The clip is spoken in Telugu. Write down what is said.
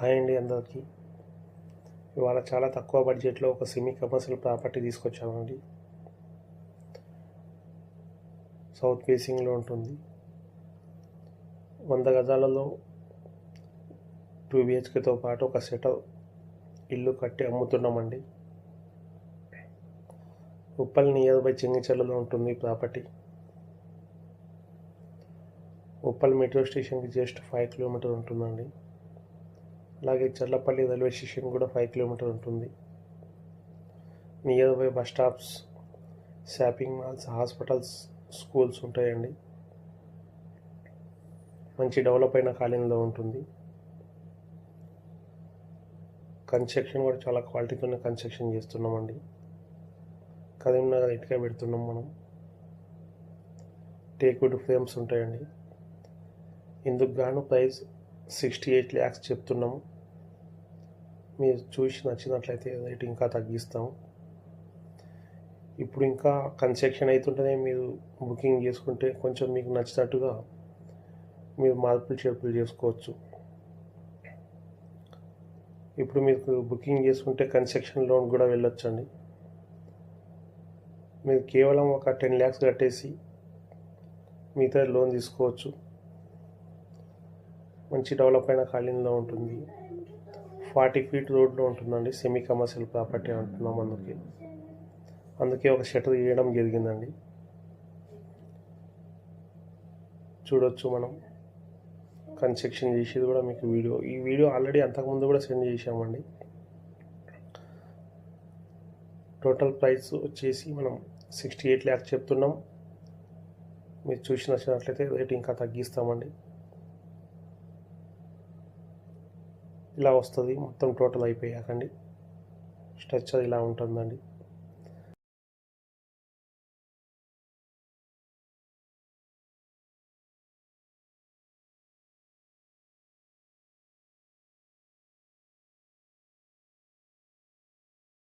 హాయ్ అండి అందరికీ. ఇవాళ చాలా తక్కువ బడ్జెట్లో ఒక సెమీ కమర్షియల్ ప్రాపర్టీ తీసుకొచ్చామండి. సౌత్ ఫేసింగ్లో ఉంటుంది. 100 గజాలలో 2 BHKతో పాటు ఒక సెట్ ఇల్లు కట్టి అమ్ముతున్నామండి. ఉప్పల్ నియర్ బై చెంగిచెర్లలో ఉంటుంది ప్రాపర్టీ. ఉప్పల్ మెట్రో స్టేషన్కి జస్ట్ 5 కిలోమీటర్ ఉంటుందండి. అలాగే చర్లపల్లి రైల్వే స్టేషన్ కూడా 5 కిలోమీటర్ ఉంటుంది. Near by bus stops, shopping malls, hospitals, schools ఉంటాయండి. మంచి డెవలప్ అయిన కాలనీలో ఉంటుంది. కన్స్ట్రక్షన్ కూడా చాలా క్వాలిటీతోనే కన్స్ట్రక్షన్ చేస్తున్నామండి. కరీంనగర్ ఇటుక పెడుతున్నాం మనం. టేక్వుడ్ ఫ్రేమ్స్ ఉంటాయండి. ఇందుకు గాను ప్రైస్ 68 lakhs చెప్తున్నాము. మీరు చూసి నచ్చినట్లయితే రేట్ ఇంకా తగ్గిస్తాము. ఇప్పుడు ఇంకా కన్స్ట్రక్షన్ అవుతుంటేనే మీరు బుకింగ్ చేసుకుంటే కొంచెం మీకు నచ్చినట్టుగా మీరు మార్పులు చేర్పులు చేసుకోవచ్చు. ఇప్పుడు మీకు బుకింగ్ చేసుకుంటే కన్స్ట్రక్షన్ లోన్ కూడా వెళ్ళొచ్చండి. మీరు కేవలం ఒక 10 lakhs కట్టేసి మిగతా లోన్ తీసుకోవచ్చు. మంచి డెవలప్ అయిన కాలనీలో ఉంటుంది. 40 feet రోడ్లో ఉంటుందండి. సెమీ కమర్షియల్ ప్రాపర్టీ అంటున్నాం. అందుకే ఒక షట్టర్ వేయడం జరిగిందండి. చూడొచ్చు మనం కన్స్ట్రక్షన్ చేసేది కూడా మీకు ఈ వీడియో ఆల్రెడీ అంతకుముందు కూడా సెండ్ చేసామండి. టోటల్ ప్రైస్ వచ్చేసి మనం 68 lakhs చెప్తున్నాం. మీరు చూసి నచ్చినట్లయితే రేట్ ఇంకా తగ్గిస్తామండి. ఇలా వస్తుంది మొత్తం టోటల్ అయిపోయాకండి. స్ట్రక్చర్ ఇలా ఉంటుందండి.